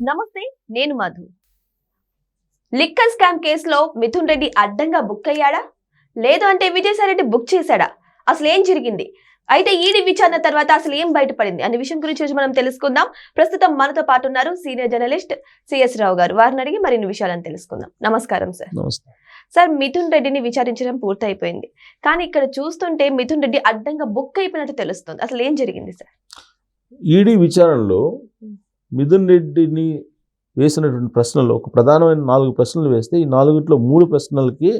నమస్తే, నేను Madhu. Liquor scam కేసులో మిథున్ రెడ్డి అడ్డంగా బుక్ అయ్యాడా, లేదు అంటే విజయసాయిరెడ్డి బుక్ చేశాడా, అసలు ఏం జరిగింది? అయితే ఈడీ విచారణ తర్వాత అసలు ఏం బయటపడింది అనే విషయం గురించి మనం తెలుసుకుందాం. ప్రస్తుతం మనతో పాటు ఉన్నారు సీనియర్ జర్నలిస్ట్ సిఎస్ రావు గారు. వారిని అడిగి మరిన్ని విషయాలను తెలుసుకుందాం. నమస్కారం సార్. సార్, మిథున్ రెడ్డిని విచారించడం పూర్తయిపోయింది, కానీ ఇక్కడ చూస్తుంటే మిథున్ రెడ్డి అడ్డంగా బుక్ అయిపోయినట్టు తెలుస్తుంది. అసలు ఏం జరిగింది సార్? ఈడీ విచారణలో మిథున్ రెడ్డిని వేసినటువంటి ప్రశ్నలు ఒక ప్రధానమైన 4 ప్రశ్నలు వేస్తే ఈ 4ట్లో 3 ప్రశ్నలకి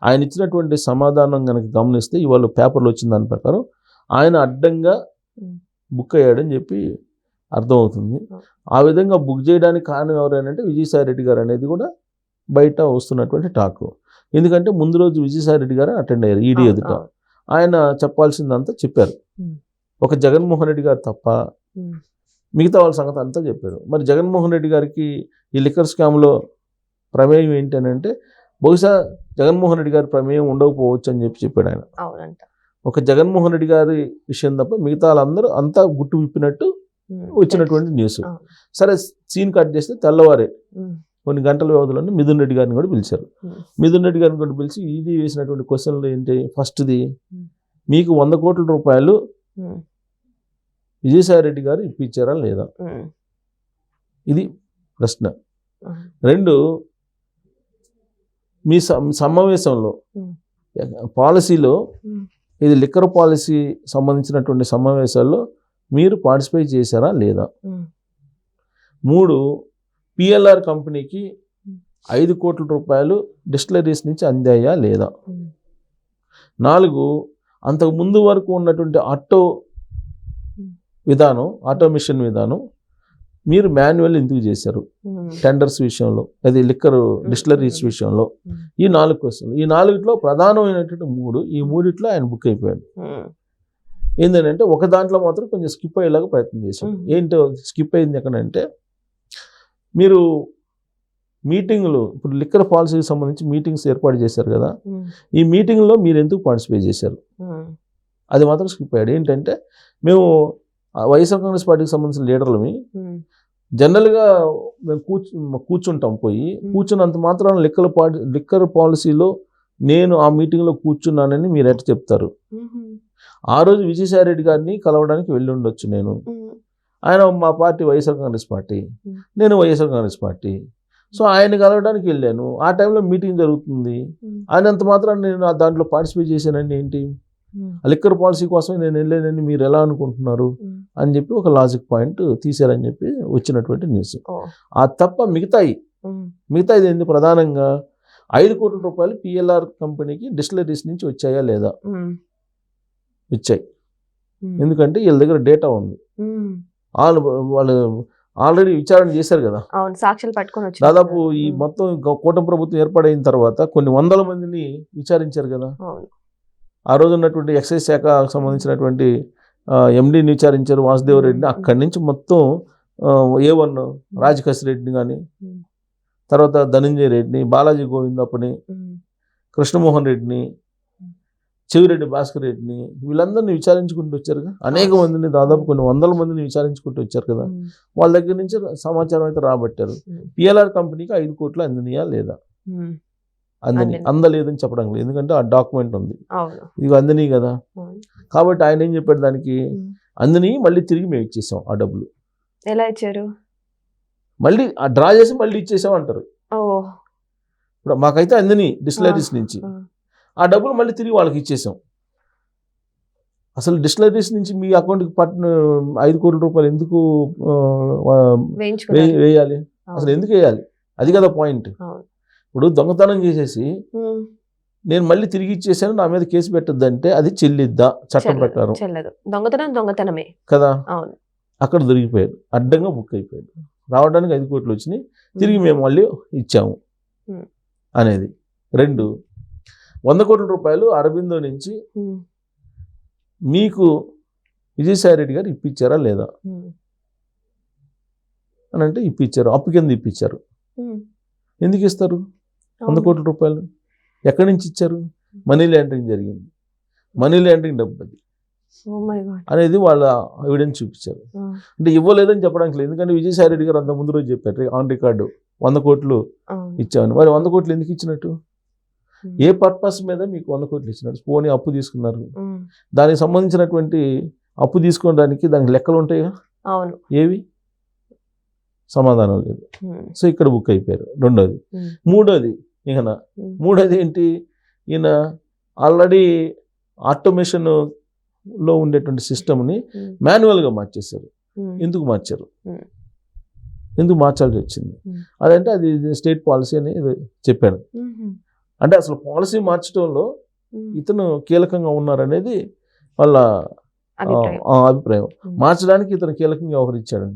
ఆయన ఇచ్చినటువంటి సమాధానం కనుక గమనిస్తే ఇవాళ పేపర్లో వచ్చిన దాని ప్రకారం ఆయన అడ్డంగా బుక్ అయ్యాడని చెప్పి అర్థమవుతుంది. ఆ విధంగా బుక్ చేయడానికి కారణం ఎవరైనా విజయసాయిరెడ్డి గారు అనేది కూడా బయట వస్తున్నటువంటి టాక్. ఎందుకంటే ముందు రోజు విజయసాయిరెడ్డి గారు అటెండ్ అయ్యారు ఈడీ ఎదుట. ఆయన చెప్పాల్సిందంతా చెప్పారు. ఒక జగన్మోహన్ రెడ్డి గారు తప్ప మిగతా వాళ్ళ సంగతి అంతా చెప్పారు. మరి జగన్మోహన్ రెడ్డి గారికి ఈ లిక్కర్ స్కామ్లో ప్రమేయం ఏంటి అని అంటే బహుశా జగన్మోహన్ రెడ్డి గారి ప్రమేయం ఉండకపోవచ్చు అని చెప్పాడు ఆయన. ఒక జగన్మోహన్ రెడ్డి గారి విషయం తప్ప మిగతా వాళ్ళందరూ అంతా గుట్టు విప్పినట్టు వచ్చినటువంటి న్యూస్. సరే, సీన్ కట్ చేస్తే తెల్లవారే కొన్ని గంటల వ్యవధిలోనే మిథున్ రెడ్డి గారిని కూడా పిలిచారు. మిథున్ రెడ్డి గారిని కూడా పిలిచి ఈడీ వేసినటువంటి క్వశ్చన్లు ఏంటి? ఫస్ట్ది, మీకు 100 కోట్ల రూపాయలు విజయసాయిరెడ్డి గారు ఇప్పించారా లేదా? ఇది ప్రశ్న. 2, మీ సమావేశంలో పాలసీలో ఇది లిక్కర్ పాలసీ సంబంధించినటువంటి సమావేశాల్లో మీరు పార్టిసిపేట్ చేశారా లేదా? 3, పిఎల్ఆర్ కంపెనీకి 5 కోట్ల రూపాయలు డిస్టిలరీస్ నుంచి అందాయా లేదా? 4, అంతకు ముందు వరకు ఉన్నటువంటి ఆటోమేషన్ విధానం మీరు మాన్యువల్ ఎందుకు చేశారు టెండర్స్ విషయంలో, అది లిక్కర్ డిస్టిలరీస్ విషయంలో? ఈ 4 క్వశ్చన్లు. ఈ 4ట్లో ప్రధానమైనటువంటి 3, ఈ 3ట్లో ఆయన బుక్ అయిపోయాడు. ఏంటంటే ఒక దాంట్లో మాత్రం కొంచెం స్కిప్ అయ్యేలాగా ప్రయత్నం చేశాడు. ఏంటో స్కిప్ అయింది ఎక్కడంటే, మీరు మీటింగ్లు ఇప్పుడు లిక్కర్ పాలసీకి సంబంధించి మీటింగ్స్ ఏర్పాటు చేశారు కదా, ఈ మీటింగ్లో మీరు ఎందుకు పార్టిసిపేట్ చేశారు అది మాత్రం స్కిప్ అయ్యాడు. ఏంటంటే, మేము వైఎస్ఆర్ కాంగ్రెస్ పార్టీకి సంబంధించిన లీడర్లమి జనరల్గా మేము కూర్చుంటాం, కూర్చున్నంత మాత్రాన లిక్కర్ పాలసీలో నేను ఆ మీటింగ్లో కూర్చున్నానని మీరు ఎట్లా చెప్తారు? ఆ రోజు విజయసాయిరెడ్డి గారిని కలవడానికి వెళ్ళి ఉండొచ్చు నేను. ఆయన మా పార్టీ వైఎస్ఆర్ కాంగ్రెస్ పార్టీ, నేను వైఎస్ఆర్ కాంగ్రెస్ పార్టీ. సో ఆయన కలవడానికి వెళ్ళాను. ఆ టైంలో మీటింగ్ జరుగుతుంది. ఆయనంత మాత్రాన నేను దాంట్లో పార్టిసిపేట్ చేశానండి ఏంటి? లిక్కర్ పాలసీ కోసం నేను వెళ్ళానని మీరు ఎలా అనుకుంటున్నారు అని చెప్పి ఒక లాజిక్ పాయింట్ తీశారని చెప్పి వచ్చినటువంటి న్యూస్. ఆ తప్ప మిగతాది ఏంది? ప్రధానంగా 5 కోట్ల రూపాయలు పిఎల్ఆర్ కంపెనీకి డిస్టిలరీస్ నుంచి వచ్చాయా లేదా? వచ్చాయి. ఎందుకంటే వీళ్ళ దగ్గర డేటా ఉంది. వాళ్ళు ఆల్రెడీ విచారణ చేశారు కదా, సాక్ష్యాలు పట్టుకొని వచ్చారు. దాదాపు ఈ మొత్తం కూటమి ప్రభుత్వం ఏర్పాటైన తర్వాత కొన్ని 100 మందిని విచారించారు కదా. ఆ రోజు ఉన్నటువంటి ఎక్సైజ్ శాఖకు సంబంధించినటువంటి ఎండీని విచారించారు, వాసుదేవ్ రెడ్డిని. అక్కడి నుంచి మొత్తం A1 రాజకేశ్ రెడ్డిని కానీ, తర్వాత ధనంజయ రెడ్డిని, బాలాజీ గోవిందప్పని, కృష్ణమోహన్ రెడ్డిని, చెవిరెడ్డి భాస్కర్ రెడ్డిని, వీళ్ళందరినీ విచారించుకుంటూ వచ్చారు కదా. అనేక మందిని, దాదాపు కొన్ని 100 మందిని విచారించుకుంటూ వచ్చారు కదా. వాళ్ళ దగ్గర నుంచి సమాచారం అయితే రాబట్టారు. పిఎల్ఆర్ కంపెనీకి 5 కోట్లు అందినయా లేదా? అందలేదని చెప్పడం లేదు, ఎందుకంటే ఆ డాక్యుమెంట్ ఉంది. ఇది అందని కదా. కాబట్టి ఆయన ఏం చెప్పాడు, దానికి అందని మళ్ళీ తిరిగి మేము ఇచ్చేసాం ఆ డబ్బులు. ఎలా ఇచ్చారు? మళ్ళీ డ్రా చేసి మళ్ళీ ఇచ్చేసాం అంటారు. ఇప్పుడు మాకైతే అందని డిస్టిలరీస్ నుంచి ఆ డబ్బులు మళ్ళీ తిరిగి వాళ్ళకి ఇచ్చేసాం. అసలు డిస్టిలరీస్ నుంచి మీ అకౌంట్కి 5 కోట్ల రూపాయలు ఎందుకు వేయాలి? అసలు ఎందుకు వేయాలి? అది కదా పాయింట్. ఇప్పుడు దొంగతనం చేసేసి నేను మళ్ళీ తిరిగి ఇచ్చేసాను, నా మీద కేసు పెట్టద్దంటే అది చెల్లిద్దా చట్టం ప్రకారం? దొంగతనమే కదా. అక్కడ దొరికిపోయాడు, అడ్డంగా బుక్ అయిపోయాడు. రావడానికి 5 కోట్లు వచ్చినాయి, తిరిగి మేము మళ్ళీ ఇచ్చాము అనేది. 2, 100 కోట్ల రూపాయలు అరబిందో నుంచి మీకు విజయసాయిరెడ్డి గారు ఇప్పించారా లేదా అని అంటే ఇప్పించారు. అప్పు కింద ఇప్పించారు. ఎందుకు ఇస్తారు 100 కోట్ల రూపాయలు? ఎక్కడి నుంచి ఇచ్చారు? మనీ లాండరింగ్ జరిగింది. మనీ లాండరింగ్ డబ్బు అది. Oh my God. అనేది వాళ్ళ ఎవిడెన్స్ చూపించారు. అంటే ఇవ్వలేదని చెప్పడానికి లేదు, ఎందుకంటే విజయసాయి రెడ్డి గారు అంత ముందు రోజు చెప్పారు ఆన్ రికార్డు 100 కోట్లు ఇచ్చామని. మరి 100 కోట్లు ఎందుకు ఇచ్చినట్టు, ఏ పర్పస్ మీద మీకు 100 కోట్లు ఇచ్చినట్టు? పోనీ అప్పు తీసుకున్నారు, దానికి సంబంధించినటువంటి అప్పు తీసుకోవడానికి దానికి లెక్కలు ఉంటాయిగా, ఏవి సమాధానం లేదు. సో ఇక్కడ బుక్ అయిపోయారు. రెండోది. మూడోది ఏంటి, ఈయన ఆల్రెడీ ఆటోమేషన్ లో ఉండేటువంటి సిస్టమ్ని మాన్యువల్గా మార్చేశారు. ఎందుకు మార్చారు, ఎందుకు మార్చాల్సి వచ్చింది? అదంటే అది స్టేట్ పాలసీ అని చెప్పాడు. అంటే అసలు పాలసీ మార్చడంలో ఇతను కీలకంగా ఉన్నారనేది వాళ్ళ అభిప్రాయం. మార్చడానికి ఇతను కీలకంగా వ్యవహరించాడు.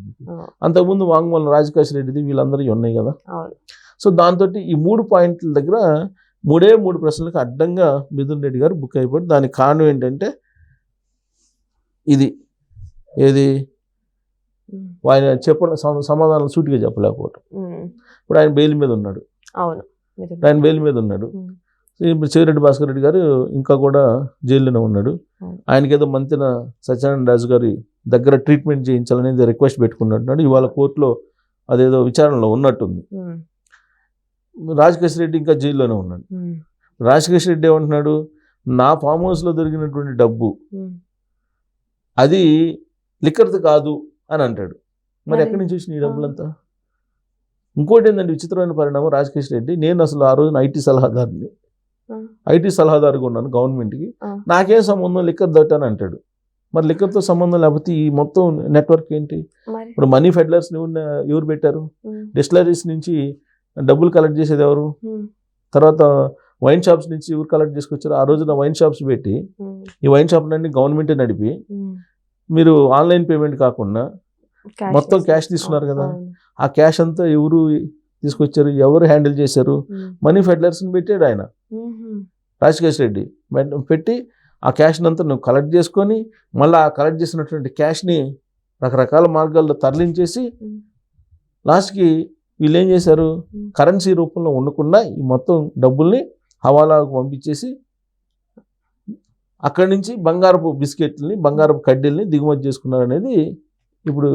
అంతకుముందు వాంగ్మూలం రాజకేష్ రెడ్డిది వీళ్ళందరూ ఉన్నాయి కదా. సో దాంతో ఈ 3 పాయింట్ల దగ్గర 3 ప్రశ్నలకు అడ్డంగా మిథున్ రెడ్డి గారు బుక్ అయిపోయి, దానికి కారణం ఏంటంటే ఇది ఏది ఆయన చెప్పిన సమాధానం సూటిగా చెప్పలేకపోవటం. ఇప్పుడు ఆయన బెయిల్ మీద ఉన్నాడు. ఇప్పుడు చెవిరెడ్డి భాస్కర్ రెడ్డి గారు ఇంకా కూడా జైల్లోనే ఉన్నాడు. ఆయనకి ఏదో మంత్రిన సత్యనారాయణ రాజు గారి దగ్గర ట్రీట్మెంట్ చేయించాలనేది రిక్వెస్ట్ పెట్టుకున్నట్టున్నాడు. ఇవాళ కోర్టులో అదేదో విచారణలో ఉన్నట్టుంది. రాజకేష్ రెడ్డి ఇంకా జైల్లోనే ఉన్నాడు. రాజకేష్ రెడ్డి ఏమంటున్నాడు, నా ఫామ్ హౌస్లో దొరికినటువంటి డబ్బు అది లిక్కర్ది కాదు అని అంటాడు. మరి ఎక్కడి నుంచి వచ్చిన ఈ డబ్బులంతా? ఇంకోటి ఏంటంటే విచిత్రమైన పరిణామం, రాజకేష్ రెడ్డి నేను అసలు ఆ రోజున ఐటీ సలహాదారుగా ఉన్నాను గవర్నమెంట్కి, నాకేం సంబంధం లిక్కర్ దట్టు అని అంటాడు. మరి లిక్కర్తో సంబంధం లేకపోతే ఈ మొత్తం నెట్వర్క్ ఏంటి? ఇప్పుడు మనీ ఫెడ్లర్స్ని ఎవరు పెట్టారు? డిస్టిలరీస్ నుంచి డబ్బులు కలెక్ట్ చేసేది ఎవరు? తర్వాత వైన్ షాప్స్ నుంచి ఎవరు కలెక్ట్ చేసుకొచ్చారు? ఆ రోజున వైన్ షాప్స్ పెట్టి ఈ వైన్ షాప్ అన్ని గవర్నమెంటే నడిపి మీరు ఆన్లైన్ పేమెంట్ కాకుండా మొత్తం క్యాష్ తీసుకున్నారు కదా. ఆ క్యాష్ అంతా ఎవరు తీసుకొచ్చారు, ఎవరు హ్యాండిల్ చేశారు? మనీ ఫెడ్లర్స్ని పెట్టాడు ఆయన, రాజకేష్ రెడ్డి పెట్టి ఆ క్యాష్ని అంతా నువ్వు కలెక్ట్ చేసుకొని మళ్ళీ ఆ కలెక్ట్ చేసినటువంటి క్యాష్ని రకరకాల మార్గాల్లో తరలించేసి లాస్ట్కి వీళ్ళు ఏం చేశారు, కరెన్సీ రూపంలో ఉండకుండా ఈ మొత్తం డబ్బుల్ని హవాలాకు పంపించేసి అక్కడి నుంచి బంగారపు బిస్కెట్లని బంగారపు కడ్డీల్ని దిగుమతి చేసుకున్నారు అనేది ఇప్పుడు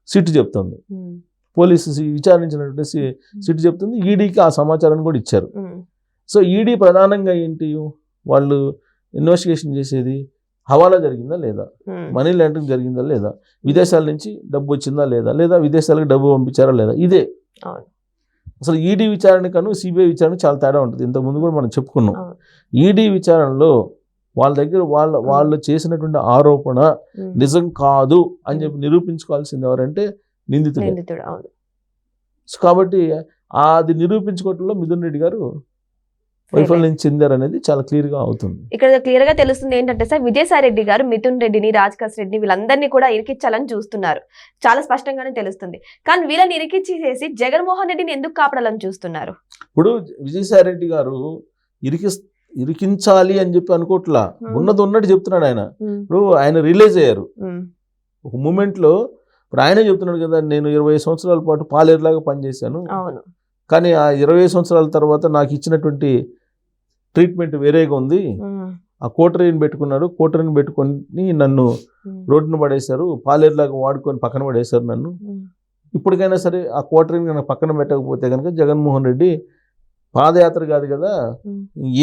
సిట్ చెప్తుంది. పోలీసు విచారించినటువంటి సిట్ చెప్తుంది. ఈడీకి ఆ సమాచారాన్ని కూడా ఇచ్చారు. సో ఈడీ ప్రధానంగా ఏంటి, వాళ్ళు ఇన్వెస్టిగేషన్ చేసేది హవాలా జరిగిందా లేదా, మనీ లాండరింగ్ జరిగిందా లేదా, విదేశాల నుంచి డబ్బు వచ్చిందా లేదా, లేదా విదేశాలకు డబ్బు పంపించారా లేదా. ఇదే అసలు ఈడీ విచారణకను సిబిఐ విచారణ చాలా తేడా ఉంటుంది. ఇంతకుముందు కూడా మనం చెప్పుకున్నాం. ఈడీ విచారణలో వాళ్ళ దగ్గర వాళ్ళు చేసినటువంటి ఆరోపణ నిజం కాదు అని చెప్పి నిరూపించుకోవాల్సింది ఎవరంటే నిందితుడు. సో కాబట్టి అది నిరూపించుకోవడంలో మిథున్ రెడ్డి గారు వైఫల్యం చెందారనేది చాలా క్లియర్గా అవుతుంది. ఇక్కడ క్లియర్గా తెలుస్తుంది ఏంటంటే సార్, విజయసాయి రెడ్డి గారు మిథున్ రెడ్డిని, రాజకేష్ రెడ్డిని వీళ్ళందరినీ కూడా ఇరికించాలని చూస్తున్నారు. చాలా స్పష్టంగానే తెలుస్తుంది. కానీ వీళ్ళని ఇరికించేసి జగన్మోహన్ రెడ్డిని ఎందుకు కాపాడాలని చూస్తున్నారు? ఇప్పుడు విజయసాయి రెడ్డి గారు ఇరికించాలి అని చెప్పి అనుకోవట్లా, ఉన్నది ఉన్నట్టు చెప్తున్నాడు ఆయన. ఇప్పుడు ఆయన రిలీజ్ అయ్యారు ఒక మూమెంట్లో. ఇప్పుడు ఆయనే చెప్తున్నాడు కదా, నేను 20 సంవత్సరాల పాటు పాలేరులాగా పనిచేశాను, కానీ ఆ 20 సంవత్సరాల తర్వాత నాకు ఇచ్చినటువంటి ట్రీట్మెంట్ వేరేగా ఉంది. ఆ కోటరీని పెట్టుకున్నాడు, కోటరీని పెట్టుకొని నన్ను రోడ్డును పడేశారు, పాలేరులాగా వాడుకొని పక్కన పడేశారు నన్ను. ఇప్పటికైనా సరే ఆ కోటరీని కనుక పక్కన పెట్టకపోతే కనుక జగన్మోహన్ రెడ్డి పాదయాత్ర కాదు కదా,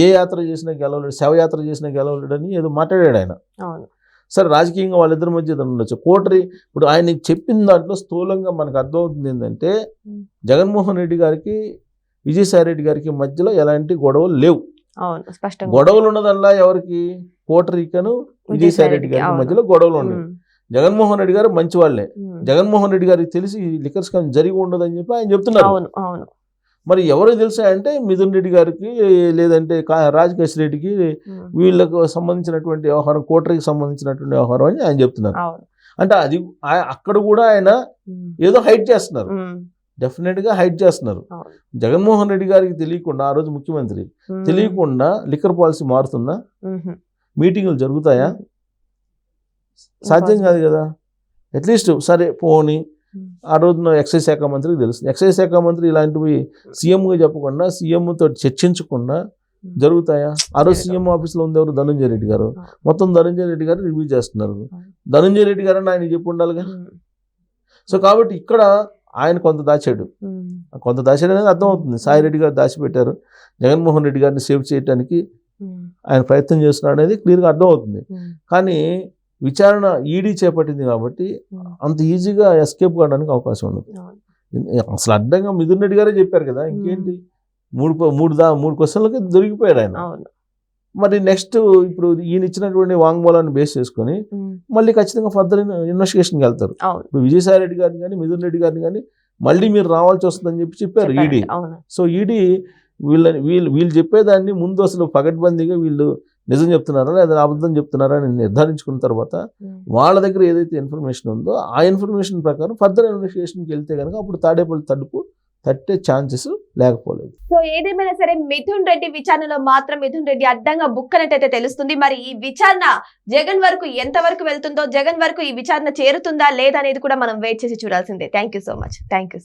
ఏ యాత్ర చేసినా గెలవలేడు, శవయాత్ర చేసినా గెలవలేడు అని ఏదో మాట్లాడాడు ఆయన. సరే రాజకీయంగా వాళ్ళిద్దరి మధ్య ఉండొచ్చు. కోటరీ ఇప్పుడు ఆయన చెప్పిన దాంట్లో స్థూలంగా మనకు అర్థమవుతుంది ఏంటంటే, జగన్మోహన్ రెడ్డి గారికి విజయసాయి రెడ్డి గారికి మధ్యలో ఎలాంటి గొడవలు లేవు. గొడవలు ఉన్నదల్లా ఎవరికి, కోటరీకను విజయసాయి రెడ్డి గారికి మధ్యలో గొడవలు ఉన్నాయి. జగన్మోహన్ రెడ్డి గారు మంచి వాళ్ళే. జగన్మోహన్ రెడ్డి గారికి తెలిసి లిక్కర్ స్కామ్ జరిగి ఉండదని చెప్పి ఆయన చెప్తున్నారు. మరి ఎవరు తెలుసా అంటే మిథున్ రెడ్డి గారికి, లేదంటే రాజకేష్ రెడ్డికి, వీళ్ళకు సంబంధించినటువంటి వ్యవహారం, కోటరీకి సంబంధించినటువంటి వ్యవహారం అని ఆయన చెప్తున్నారు. అంటే అది అక్కడ కూడా ఆయన ఏదో హైడ్ చేస్తున్నారు, డెఫినెట్గా హైడ్ చేస్తున్నారు. జగన్మోహన్ రెడ్డి గారికి తెలియకుండా, ఆ రోజు ముఖ్యమంత్రి తెలియకుండా లిక్కర్ పాలసీ మారుతుందా? మీటింగులు జరుగుతాయా? సాధ్యం కాదు కదా. అట్లీస్ట్ సరే పోనీ ఆ రోజున ఎక్సైజ్ శాఖ మంత్రికి తెలుస్తుంది. ఎక్సైజ్ శాఖ మంత్రి ఇలాంటివి సీఎంగా చెప్పకుండా, సీఎంతో చర్చించకుండా జరుగుతాయా? ఆ రోజు సీఎం ఆఫీస్లో ఉంది ఎవరు? ధనంజయ రెడ్డి గారు. మొత్తం ధనంజయ రెడ్డి గారు రివ్యూ చేస్తున్నారు. ధనంజయ రెడ్డి గారు అని ఆయన చెప్పి ఉండాలిగా. సో కాబట్టి ఇక్కడ ఆయన కొంత దాచాడు అనేది అర్థమవుతుంది. సాయి రెడ్డి గారు దాచిపెట్టారు, జగన్మోహన్ రెడ్డి గారిని సేవ్ చేయడానికి ఆయన ప్రయత్నం చేస్తున్నాడు అనేది క్లియర్గా అర్థమవుతుంది. కానీ విచారణ ఈడీ చేపట్టింది కాబట్టి అంత ఈజీగా ఎస్కేప్ కావడానికి అవకాశం ఉండదు. అసలు అడ్డంగా మిథున్ రెడ్డి గారే చెప్పారు కదా, ఇంకేంటి, మూడు క్వశ్చన్లకి దొరికిపోయాడు ఆయన. మరి నెక్స్ట్ ఇప్పుడు ఈయన ఇచ్చినటువంటి వాంగ్మూలాన్ని బేస్ చేసుకొని మళ్ళీ ఖచ్చితంగా ఫర్దర్ ఇన్వెస్టిగేషన్కి వెళ్తారు. ఇప్పుడు విజయసాయి రెడ్డి గారిని కానీ మిథున్ రెడ్డి గారిని కానీ మళ్ళీ మీరు రావాల్సి వస్తుందని చెప్పారు ఈడీ. సో ఈడీ వీళ్ళు చెప్పేదాన్ని ముందు అసలు పకడ్బందీగా వీళ్ళు నిజం చెప్తున్నారా లేదా అబద్ధం చెప్తున్నారా అని నిర్ధారించుకున్న తర్వాత వాళ్ళ దగ్గర ఏదైతే ఇన్ఫర్మేషన్ ఉందో ఆ ఇన్ఫర్మేషన్ ప్రకారం ఫర్దర్ ఇన్వెస్టిగేషన్కి వెళ్తే కనుక అప్పుడు తాడేపల్లి తడుపు తట్టే ఛాన్సెస్ లేకపోలేదు. సో ఏదేమైనా సరే మిథున్ రెడ్డి విచారణలో మాత్రం మిథున్ రెడ్డి అడ్డంగా బుక్కనట్టయితే తెలుస్తుంది. మరి ఈ విచారణ జగన్ వరకు ఎంత వరకు వెళ్తుందో, జగన్ వరకు ఈ విచారణ చేరుతుందా లేదా అనేది కూడా మనం వెయిట్ చేసి చూడాల్సిందే. Thank you so much. Thank you.